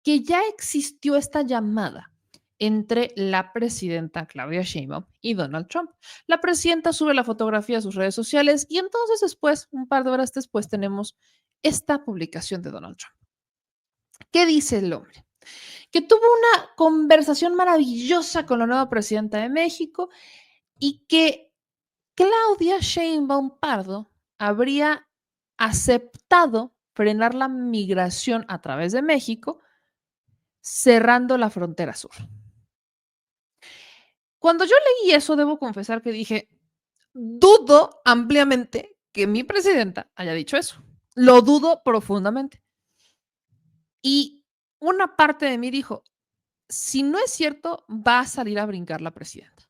que ya existió esta llamada entre la presidenta Claudia Sheinbaum y Donald Trump. La presidenta sube la fotografía a sus redes sociales y entonces después, un par de horas después, tenemos esta publicación de Donald Trump. ¿Qué dice el hombre? Que tuvo una conversación maravillosa con la nueva presidenta de México y que Claudia Sheinbaum Pardo habría aceptado frenar la migración a través de México cerrando la frontera sur. Cuando yo leí eso, debo confesar que dije, dudo ampliamente que mi presidenta haya dicho eso. Lo dudo profundamente. Y una parte de mí dijo, si no es cierto, va a salir a brincar la presidenta.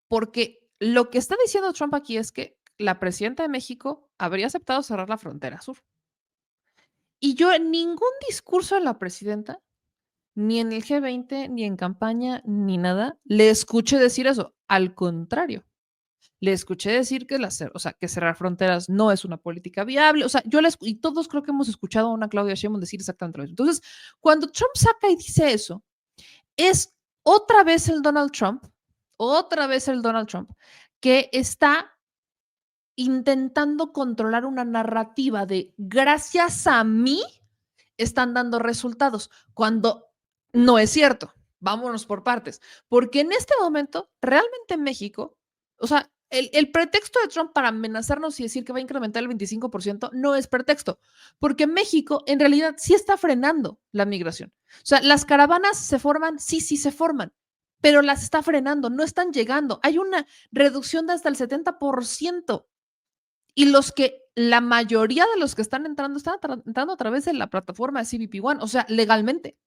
Porque lo que está diciendo Trump aquí es que la presidenta de México habría aceptado cerrar la frontera sur. Y yo en ningún discurso de la presidenta, ni en el G20, ni en campaña, ni nada, le escuché decir eso. Al contrario, le escuché decir que, o sea, que cerrar fronteras no es una política viable. O sea, y todos creo que hemos escuchado a una Claudia Sheinbaum decir exactamente lo mismo. Entonces, cuando Trump saca y dice eso, es otra vez el Donald Trump, que está intentando controlar una narrativa de gracias a mí están dando resultados, cuando no es cierto. Vámonos por partes, porque en este momento, realmente en México, o sea, el pretexto de Trump para amenazarnos y decir que va a incrementar el 25% no es pretexto, porque México en realidad sí está frenando la migración. O sea, las caravanas se forman, sí, sí se forman, pero las está frenando, no están llegando. Hay una reducción de hasta el 70%. Y la mayoría de los que están están entrando a través de la plataforma de CBP One, o sea, legalmente.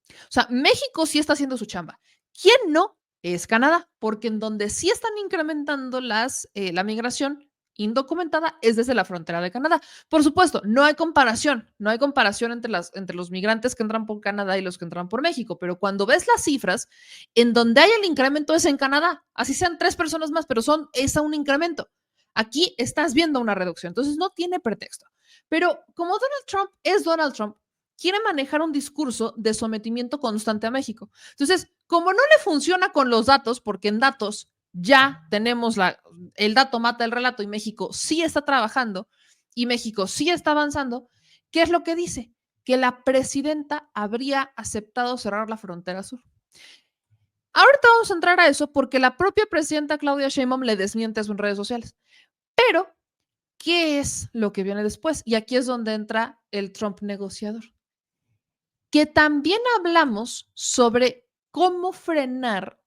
O sea, México sí está haciendo su chamba. ¿Quién no? Es Canadá, porque en donde sí están incrementando la migración indocumentada es desde la frontera de Canadá. Por supuesto, no hay comparación entre los migrantes que entran por Canadá y los que entran por México, pero cuando ves las cifras, en donde hay el incremento es en Canadá, así sean 3 personas más, pero es un incremento. Aquí estás viendo una reducción, entonces no tiene pretexto. Pero como Donald Trump es Donald Trump, quiere manejar un discurso de sometimiento constante a México. Entonces, como no le funciona con los datos, porque en datos ya tenemos el dato mata el relato y México sí está trabajando y México sí está avanzando, ¿qué es lo que dice? Que la presidenta habría aceptado cerrar la frontera sur. Ahorita vamos a entrar a eso porque la propia presidenta Claudia Sheinbaum le desmiente a sus redes sociales. Pero, ¿qué es lo que viene después? Y aquí es donde entra el Trump negociador. Que también hablamos sobre cómo frenar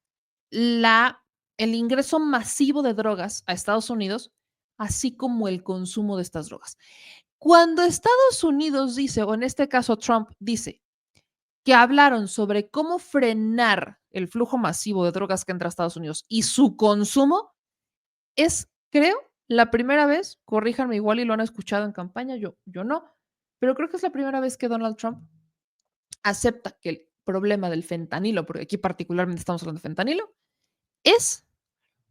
el ingreso masivo de drogas a Estados Unidos, así como el consumo de estas drogas. Cuando Estados Unidos dice, o en este caso Trump dice, que hablaron sobre cómo frenar el flujo masivo de drogas que entra a Estados Unidos y su consumo, es, creo, la primera vez, corríjanme igual y lo han escuchado en campaña, yo no, pero creo que es la primera vez que Donald Trump acepta que el problema del fentanilo, porque aquí particularmente estamos hablando de fentanilo, es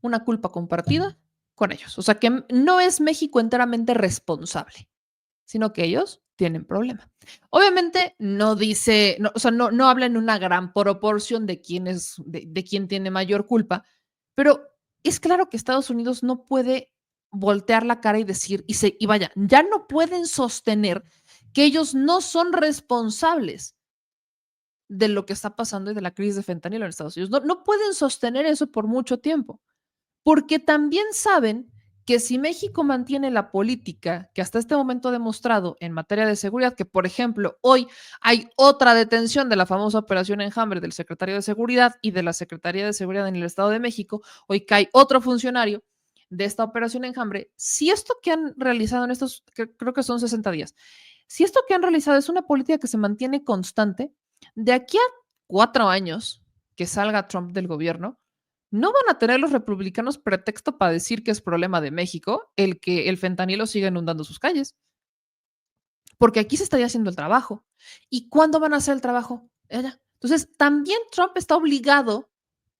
una culpa compartida con ellos. O sea, que no es México enteramente responsable, sino que ellos tienen problema. Obviamente no dice, no, o sea, no habla en una gran proporción de de quién tiene mayor culpa, pero es claro que Estados Unidos no puede voltear la cara y decir, y vaya, ya no pueden sostener que ellos no son responsables de lo que está pasando y de la crisis de fentanilo en Estados Unidos. No pueden sostener eso por mucho tiempo, porque también saben que si México mantiene la política que hasta este momento ha demostrado en materia de seguridad, que por ejemplo hoy hay otra detención de la famosa Operación Enjambre del secretario de Seguridad y de la Secretaría de Seguridad en el Estado de México, hoy cae otro funcionario de esta Operación Enjambre, si esto que han realizado en estos, creo que son 60 días, si esto que han realizado es una política que se mantiene constante, de aquí a 4 años que salga Trump del gobierno, no van a tener los republicanos pretexto para decir que es problema de México el que el fentanilo siga inundando sus calles, porque aquí se estaría haciendo el trabajo. ¿Y cuándo van a hacer el trabajo? Allá. Entonces, también Trump está obligado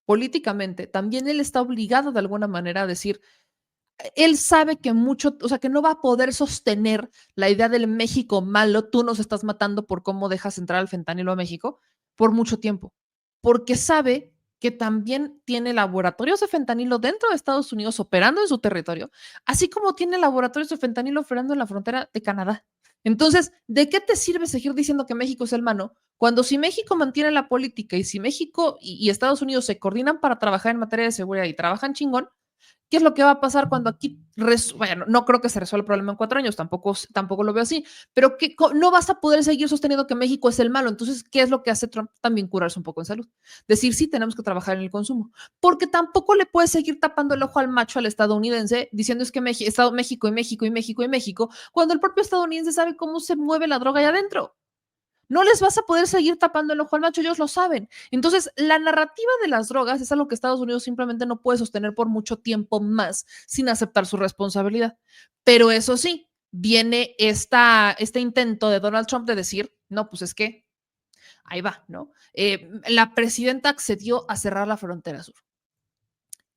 políticamente, también él está obligado de alguna manera a decir, Él sabe que mucho, o sea, que no va a poder sostener la idea del México malo, tú nos estás matando por cómo dejas entrar al fentanilo a México por mucho tiempo, porque sabe que también tiene laboratorios de fentanilo dentro de Estados Unidos operando en su territorio, así como tiene laboratorios de fentanilo operando en la frontera de Canadá. Entonces, ¿de qué te sirve seguir diciendo que México es el malo cuando si México mantiene la política y si México y Estados Unidos se coordinan para trabajar en materia de seguridad y trabajan chingón? ¿Qué es lo que va a pasar cuando aquí, bueno, no creo que se resuelva el problema en 4 años, tampoco lo veo así, pero que no vas a poder seguir sosteniendo que México es el malo? Entonces, ¿qué es lo que hace Trump? También curarse un poco en salud. Decir, sí, tenemos que trabajar en el consumo, porque tampoco le puedes seguir tapando el ojo al macho al estadounidense diciendo es que México y México y México y México, cuando el propio estadounidense sabe cómo se mueve la droga allá adentro. No les vas a poder seguir tapando el ojo al macho, ellos lo saben. Entonces, la narrativa de las drogas es algo que Estados Unidos simplemente no puede sostener por mucho tiempo más sin aceptar su responsabilidad. Pero eso sí, viene este intento de Donald Trump de decir, no, pues es que ahí va, ¿no? La presidenta accedió a cerrar la frontera sur.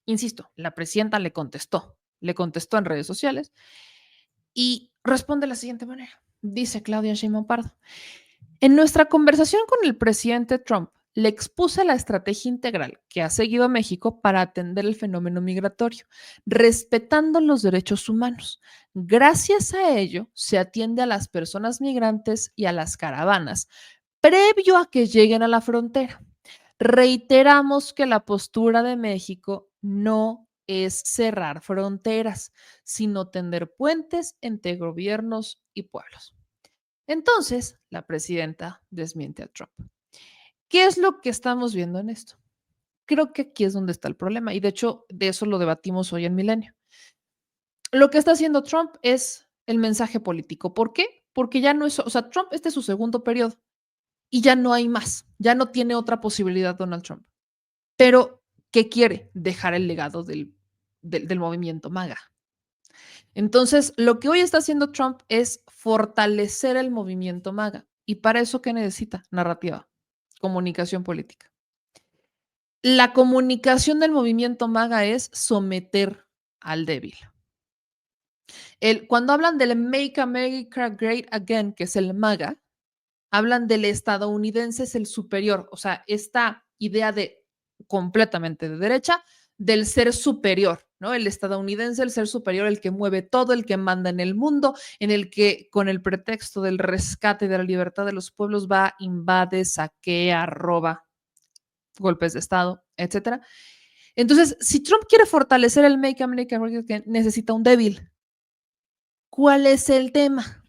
Insisto, la presidenta le contestó en redes sociales y responde de la siguiente manera. Dice Claudia Sheinbaum Pardo: en nuestra conversación con el presidente Trump, le expuse la estrategia integral que ha seguido México para atender el fenómeno migratorio, respetando los derechos humanos. Gracias a ello, se atiende a las personas migrantes y a las caravanas, previo a que lleguen a la frontera. Reiteramos que la postura de México no es cerrar fronteras, sino tender puentes entre gobiernos y pueblos. Entonces, la presidenta desmiente a Trump. ¿Qué es lo que estamos viendo en esto? Creo que aquí es donde está el problema y de hecho de eso lo debatimos hoy en Milenio. Lo que está haciendo Trump es el mensaje político. ¿Por qué? Porque ya no es, o sea, Trump este es su segundo periodo y ya no hay más, ya no tiene otra posibilidad Donald Trump. Pero, ¿qué quiere? Dejar el legado del movimiento MAGA. Entonces, lo que hoy está haciendo Trump es fortalecer el movimiento MAGA. ¿Y para eso qué necesita? Narrativa, comunicación política. La comunicación del movimiento MAGA es someter al débil. Cuando hablan del Make America Great Again, que es el MAGA, hablan del estadounidense es el superior, o sea, esta idea de completamente de derecha del ser superior, ¿no? El estadounidense, el ser superior, el que mueve todo, el que manda en el mundo, en el que con el pretexto del rescate de la libertad de los pueblos va, invade, saquea, roba, golpes de estado, etcétera. Entonces, si Trump quiere fortalecer el Make America Great Again, necesita un débil. ¿Cuál es el tema?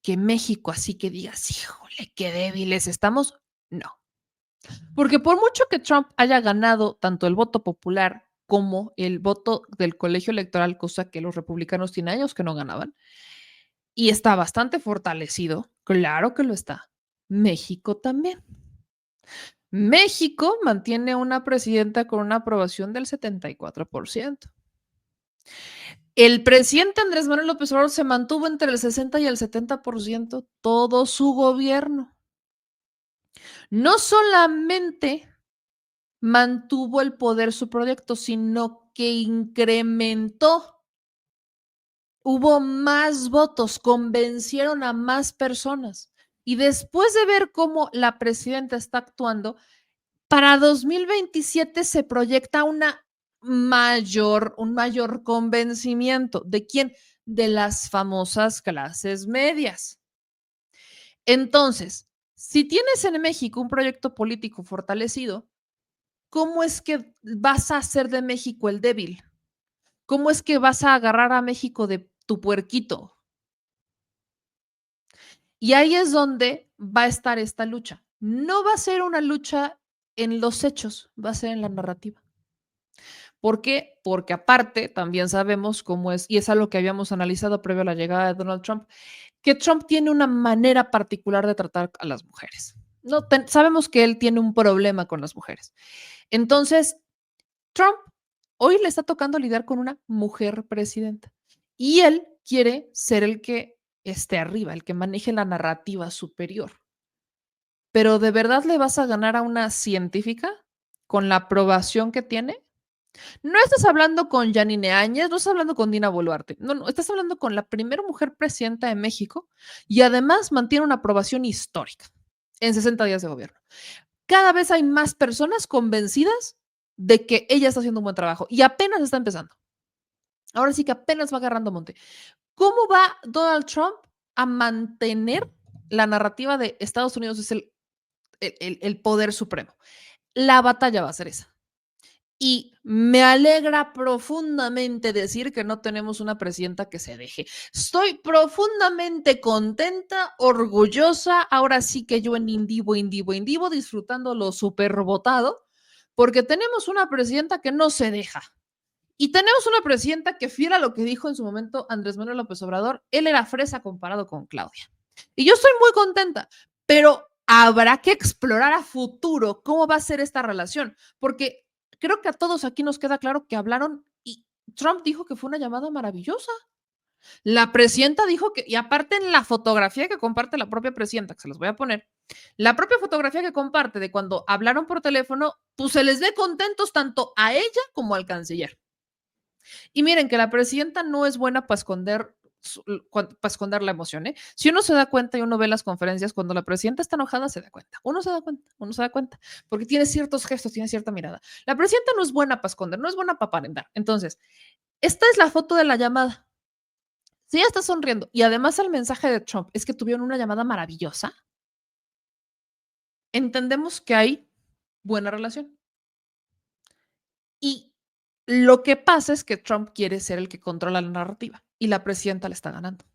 Que México, así que digas, híjole, qué débiles estamos, no. Porque por mucho que Trump haya ganado tanto el voto popular como el voto del colegio electoral, cosa que los republicanos tienen años que no ganaban, y está bastante fortalecido, claro que lo está. México también. México mantiene una presidenta con una aprobación del 74%. El presidente Andrés Manuel López Obrador se mantuvo entre el 60 y el 70% todo su gobierno. No solamente mantuvo el poder su proyecto, sino que incrementó. Hubo más votos, convencieron a más personas. Y después de ver cómo la presidenta está actuando, para 2027 se proyecta un mayor convencimiento. ¿De quién? De las famosas clases medias. Entonces, si tienes en México un proyecto político fortalecido, ¿cómo es que vas a hacer de México el débil? ¿Cómo es que vas a agarrar a México de tu puerquito? Y ahí es donde va a estar esta lucha. No va a ser una lucha en los hechos, va a ser en la narrativa. ¿Por qué? Porque aparte también sabemos cómo es, y es algo que habíamos analizado previo a la llegada de Donald Trump, que Trump tiene una manera particular de tratar a las mujeres. No, sabemos que él tiene un problema con las mujeres. Entonces, Trump hoy le está tocando lidiar con una mujer presidenta y él quiere ser el que esté arriba, el que maneje la narrativa superior. Pero ¿de verdad le vas a ganar a una científica con la aprobación que tiene? No estás hablando con Yanine Áñez, no estás hablando con Dina Boluarte, no, estás hablando con la primera mujer presidenta de México y además mantiene una aprobación histórica en 60 días de gobierno. Cada vez hay más personas convencidas de que ella está haciendo un buen trabajo y apenas está empezando. Ahora sí que apenas va agarrando monte. ¿Cómo va Donald Trump a mantener la narrativa de Estados Unidos es el poder supremo? La batalla va a ser esa. Y me alegra profundamente decir que no tenemos una presidenta que se deje. Estoy profundamente contenta, orgullosa, ahora sí que yo en indivo, disfrutando lo super votado, porque tenemos una presidenta que no se deja. Y tenemos una presidenta que, fiel a lo que dijo en su momento Andrés Manuel López Obrador, él era fresa comparado con Claudia. Y yo estoy muy contenta, pero habrá que explorar a futuro cómo va a ser esta relación, porque creo que a todos aquí nos queda claro que hablaron y Trump dijo que fue una llamada maravillosa. La presidenta dijo que, y aparte en la fotografía que comparte la propia presidenta, que se los voy a poner, la propia fotografía que comparte de cuando hablaron por teléfono, pues se les ve contentos tanto a ella como al canciller. Y miren que la presidenta no es buena para esconder la emoción, ¿eh? Si uno se da cuenta y uno ve las conferencias, cuando la presidenta está enojada, se da cuenta. Uno se da cuenta, porque tiene ciertos gestos, tiene cierta mirada. La presidenta no es buena para esconder, no es buena para aparentar. Entonces, esta es la foto de la llamada. Si ella está sonriendo y además el mensaje de Trump es que tuvieron una llamada maravillosa, entendemos que hay buena relación. Y lo que pasa es que Trump quiere ser el que controla la narrativa y la presidenta le está ganando.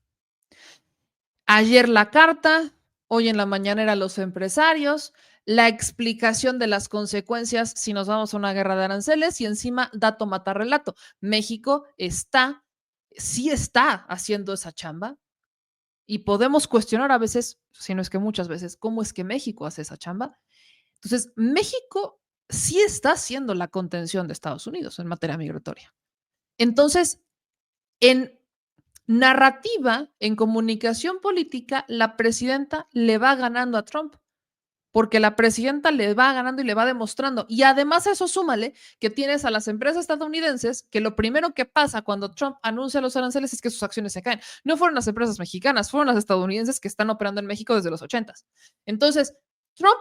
Ayer la carta, hoy en la mañana los empresarios, la explicación de las consecuencias si nos vamos a una guerra de aranceles y encima dato mata relato. México sí está haciendo esa chamba y podemos cuestionar a veces, si no es que muchas veces, cómo es que México hace esa chamba. Entonces, México sí está haciendo la contención de Estados Unidos en materia migratoria. Entonces, en narrativa, en comunicación política, la presidenta le va ganando a Trump, porque la presidenta le va ganando y le va demostrando. Y además a eso súmale que tienes a las empresas estadounidenses que lo primero que pasa cuando Trump anuncia los aranceles es que sus acciones se caen. No fueron las empresas mexicanas, fueron las estadounidenses que están operando en México desde los 80s. Entonces, Trump,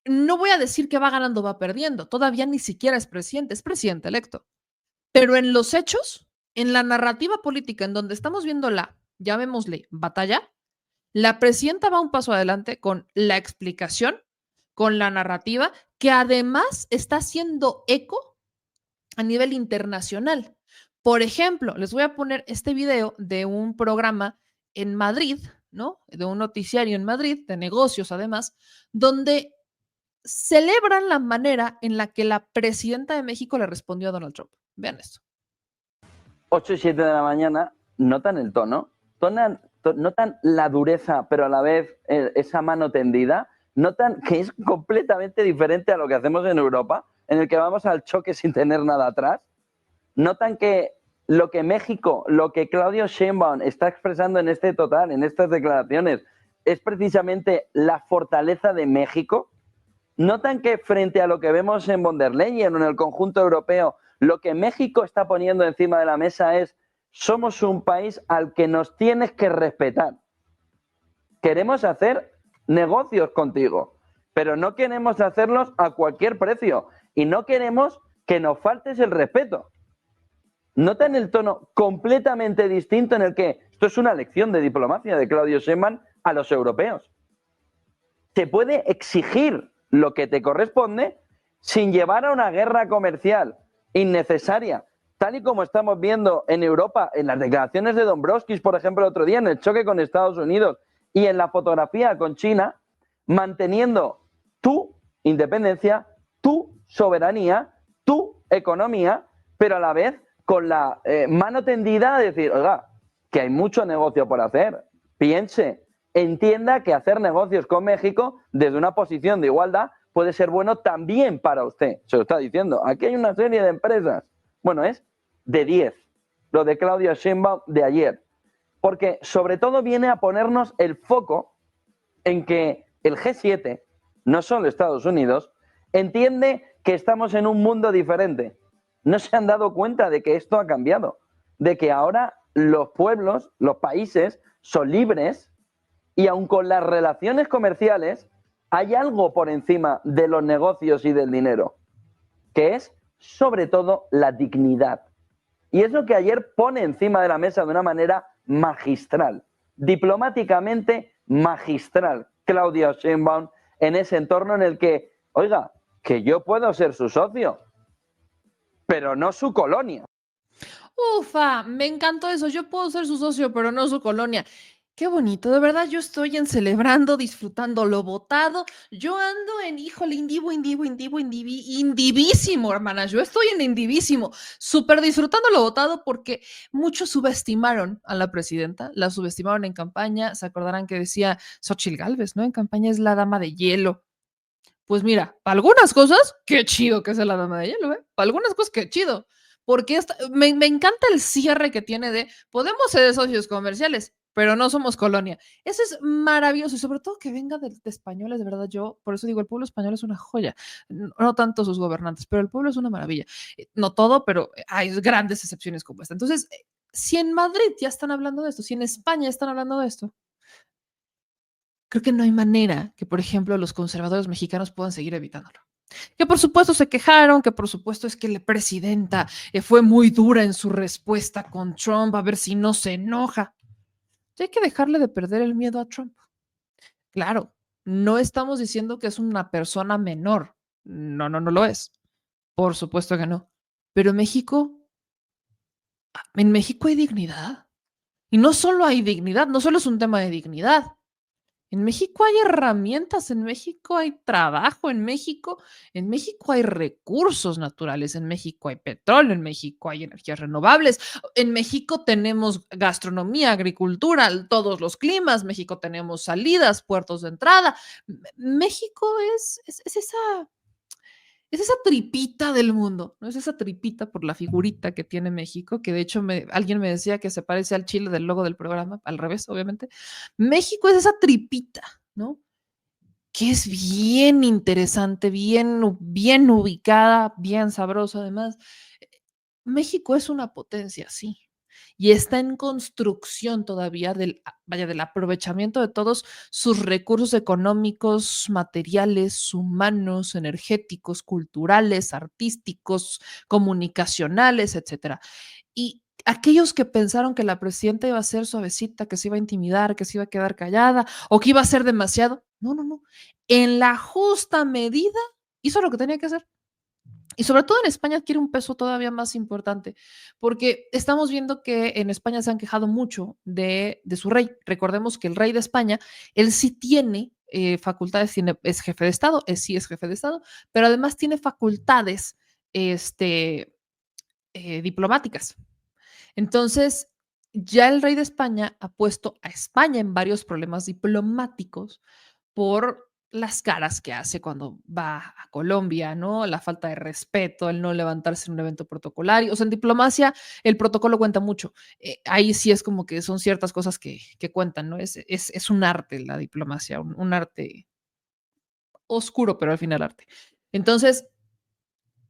no voy a decir que va ganando o va perdiendo, todavía ni siquiera es presidente electo. Pero en los hechos, en la narrativa política en donde estamos viendo la, llamémosle, batalla, la presidenta va un paso adelante con la explicación, con la narrativa, que además está haciendo eco a nivel internacional. Por ejemplo, les voy a poner este video de un programa en Madrid, ¿no? De un noticiario en Madrid, de negocios además, donde celebran la manera en la que la presidenta de México le respondió a Donald Trump. Vean esto. 8 y 7 de la mañana, notan el tono, notan la dureza, pero a la vez esa mano tendida, notan que es completamente diferente a lo que hacemos en Europa, en el que vamos al choque sin tener nada atrás. Notan que lo que México, lo que Claudio Sheinbaum está expresando en en estas declaraciones, es precisamente la fortaleza de México. Notan que frente a lo que vemos en von der Leyen o en el conjunto europeo, lo que México está poniendo encima de la mesa es: somos un país al que nos tienes que respetar. Queremos hacer negocios contigo, pero no queremos hacerlos a cualquier precio y no queremos que nos faltes el respeto. Notan el tono completamente distinto en el que esto es una lección de diplomacia de Claudio Sheinbaum a los europeos. Se puede exigir lo que te corresponde sin llevar a una guerra comercial innecesaria, tal y como estamos viendo en Europa, en las declaraciones de Dombrovskis, por ejemplo, el otro día, en el choque con Estados Unidos y en la fotografía con China, manteniendo tu independencia, tu soberanía, tu economía, pero a la vez con la mano tendida a decir: oiga, que hay mucho negocio por hacer, piense, entienda que hacer negocios con México desde una posición de igualdad puede ser bueno también para usted. Se lo está diciendo. Aquí hay una serie de empresas. Bueno, es de 10, lo de Claudia Sheinbaum de ayer. Porque sobre todo viene a ponernos el foco en que el G7, no solo Estados Unidos, entiende que estamos en un mundo diferente. no se han dado cuenta de que esto ha cambiado, de que ahora los pueblos, los países son libres y aun con las relaciones comerciales hay algo por encima de los negocios y del dinero, que es sobre todo la dignidad. Y es lo que ayer pone encima de la mesa de una manera magistral, diplomáticamente magistral, Claudia Sheinbaum, en ese entorno en el que, oiga, que yo puedo ser su socio, pero no su colonia. Ufa, me encantó eso. Yo puedo ser su socio, pero no su colonia. Qué bonito, de verdad, yo estoy en celebrando, disfrutando lo votado. Yo ando en, híjole, indivísimo, hermanas. Yo estoy en indivísimo, súper disfrutando lo votado porque muchos subestimaron a la presidenta, la subestimaron en campaña. Se acordarán que decía Xochitl Gálvez, ¿no? En campaña es la dama de hielo. Pues mira, para algunas cosas, qué chido que sea la dama de hielo, ¿eh? Para algunas cosas, qué chido. Porque me encanta el cierre que tiene de podemos ser socios comerciales, pero no somos colonia. Eso es maravilloso y sobre todo que venga de españoles, de verdad. Yo, por eso digo, el pueblo español es una joya. No tanto sus gobernantes, pero el pueblo es una maravilla. No todo, pero hay grandes excepciones como esta. Entonces, si en Madrid ya están hablando de esto, si en España están hablando de esto, creo que no hay manera que, por ejemplo, los conservadores mexicanos puedan seguir evitándolo. Que por supuesto se quejaron, que por supuesto es que la presidenta fue muy dura en su respuesta con Trump, a ver si no se enoja. Hay que dejarle de perder el miedo a Trump. Claro, no estamos diciendo que es una persona menor. No, no, no lo es. Por supuesto que no. Pero en México hay dignidad. Y no solo hay dignidad, no solo es un tema de dignidad. En México hay herramientas, en México hay trabajo, en México hay recursos naturales, en México hay petróleo, en México hay energías renovables, en México tenemos gastronomía, agricultura, todos los climas, México tenemos salidas, puertos de entrada. México es esa tripita del mundo, ¿no? Es esa tripita por la figurita que tiene México, que de hecho alguien me decía que se parece al chile del logo del programa, al revés, obviamente. México es esa tripita, ¿no? Que es bien interesante, bien ubicada, bien sabrosa además. México es una potencia, sí, y está en construcción todavía del aprovechamiento de todos sus recursos económicos, materiales, humanos, energéticos, culturales, artísticos, comunicacionales, etcétera. Y aquellos que pensaron que la presidenta iba a ser suavecita, que se iba a intimidar, que se iba a quedar callada o que iba a ser demasiado, no, no, no. En la justa medida hizo lo que tenía que hacer. Y sobre todo en España adquiere un peso todavía más importante, porque estamos viendo que en España se han quejado mucho de su rey. Recordemos que el rey de España, él sí tiene facultades, es jefe de Estado, sí es jefe de Estado, pero además tiene facultades este, diplomáticas. Entonces, ya el rey de España ha puesto a España en varios problemas diplomáticos por las caras que hace cuando va a Colombia, ¿no? La falta de respeto, el no levantarse en un evento protocolario. O sea, en diplomacia el protocolo cuenta mucho. Ahí sí es como que son ciertas cosas que cuentan, ¿no? Es un arte la diplomacia, un arte oscuro, pero al final arte. Entonces,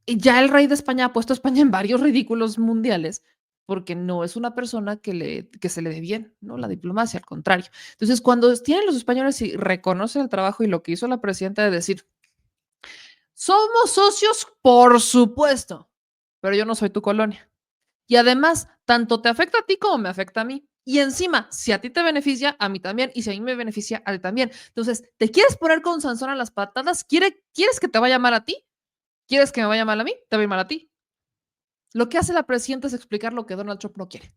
ya el rey de España ha puesto a España en varios ridículos mundiales porque no es una persona que se le dé bien, ¿no? La diplomacia, al contrario. Entonces, cuando tienen los españoles y reconocen el trabajo y lo que hizo la presidenta de decir, somos socios, por supuesto, pero yo no soy tu colonia. Y además, tanto te afecta a ti como me afecta a mí. Y encima, si a ti te beneficia, a mí también. Y si a mí me beneficia, a ti también. Entonces, ¿te quieres poner con Sansón a las patadas? ¿Quieres que te vaya mal a ti? ¿Quieres que me vaya mal a mí? Te va a ir mal a ti. Lo que hace la presidenta es explicar lo que Donald Trump no quiere.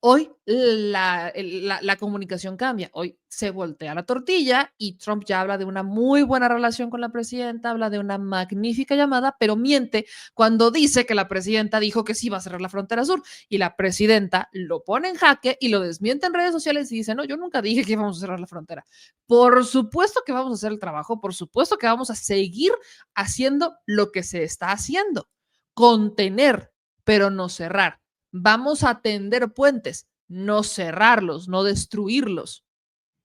Hoy la comunicación cambia. Hoy se voltea la tortilla y Trump ya habla de una muy buena relación con la presidenta, habla de una magnífica llamada, pero miente cuando dice que la presidenta dijo que sí iba a cerrar la frontera sur y la presidenta lo pone en jaque y lo desmiente en redes sociales y dice, no, yo nunca dije que íbamos a cerrar la frontera. Por supuesto que vamos a hacer el trabajo, por supuesto que vamos a seguir haciendo lo que se está haciendo, contener, pero no cerrar. Vamos a tender puentes, no cerrarlos, no destruirlos.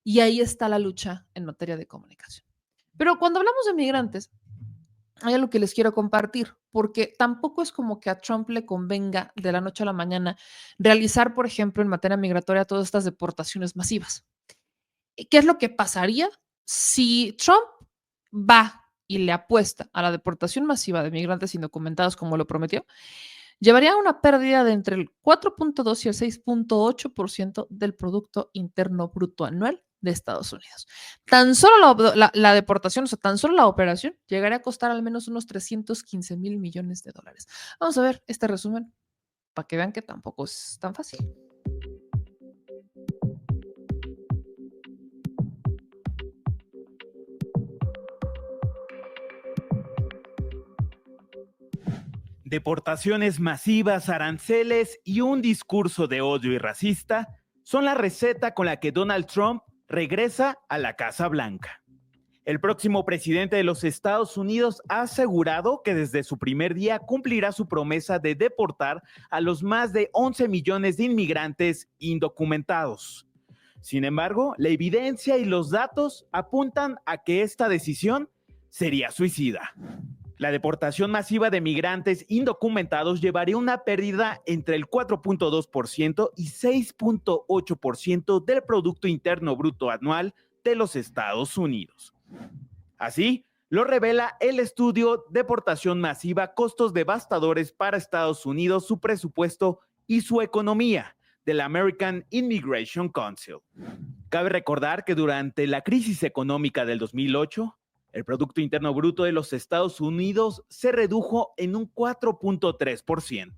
Y ahí está la lucha en materia de comunicación. Pero cuando hablamos de migrantes, hay algo que les quiero compartir, porque tampoco es como que a Trump le convenga de la noche a la mañana realizar, por ejemplo, en materia migratoria, todas estas deportaciones masivas. ¿Qué es lo que pasaría si Trump va y le apuesta a la deportación masiva de migrantes indocumentados como lo prometió? Llevaría a una pérdida de entre el 4.2 y el 6.8% del Producto Interno Bruto anual de Estados Unidos. Tan solo la deportación, o sea, tan solo la operación, llegaría a costar al menos unos 315 mil millones de dólares. Vamos a ver este resumen para que vean que tampoco es tan fácil. Deportaciones masivas, aranceles y un discurso de odio y racista son la receta con la que Donald Trump regresa a la Casa Blanca. El próximo presidente de los Estados Unidos ha asegurado que desde su primer día cumplirá su promesa de deportar a los más de 11 millones de inmigrantes indocumentados. Sin embargo, la evidencia y los datos apuntan a que esta decisión sería suicida. La deportación masiva de migrantes indocumentados llevaría una pérdida entre el 4.2% y 6.8% del Producto Interno Bruto anual de los Estados Unidos. Así lo revela el estudio Deportación Masiva, Costos Devastadores para Estados Unidos, su presupuesto y su economía, de la American Immigration Council. Cabe recordar que durante la crisis económica del 2008, el Producto Interno Bruto de los Estados Unidos se redujo en un 4.3%.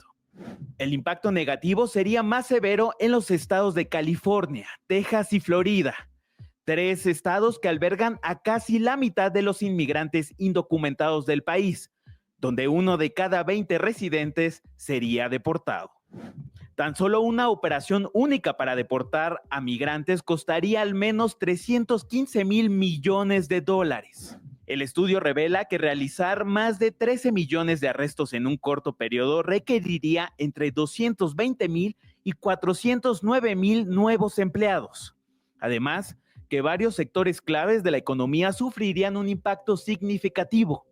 El impacto negativo sería más severo en los estados de California, Texas y Florida, 3 estados que albergan a casi la mitad de los inmigrantes indocumentados del país, donde 1 de cada 20 residentes sería deportado. Tan solo una operación única para deportar a migrantes costaría al menos 315 mil millones de dólares. El estudio revela que realizar más de 13 millones de arrestos en un corto periodo requeriría entre 220 mil y 409 mil nuevos empleados. Además, que varios sectores claves de la economía sufrirían un impacto significativo,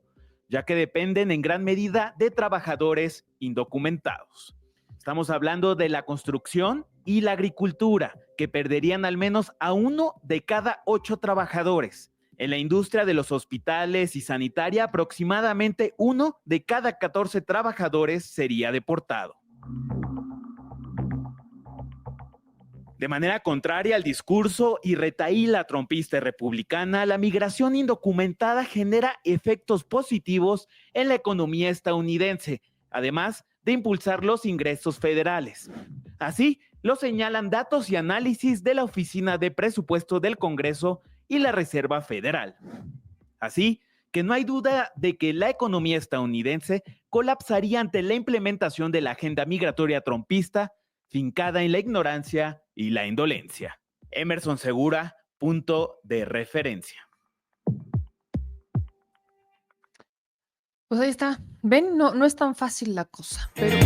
ya que dependen en gran medida de trabajadores indocumentados. Estamos hablando de la construcción y la agricultura, que perderían al menos a 1 de cada 8 trabajadores. En la industria de los hospitales y sanitaria, aproximadamente 1 de cada 14 trabajadores sería deportado. De manera contraria al discurso y retahíla trompista y republicana, la migración indocumentada genera efectos positivos en la economía estadounidense, además de impulsar los ingresos federales. Así lo señalan datos y análisis de la Oficina de Presupuesto del Congreso y la Reserva Federal. Así que no hay duda de que la economía estadounidense colapsaría ante la implementación de la agenda migratoria trompista, fincada en la ignorancia y la indolencia. Emerson Segura, punto de referencia. Pues ahí está. Ven, no es tan fácil la cosa, pero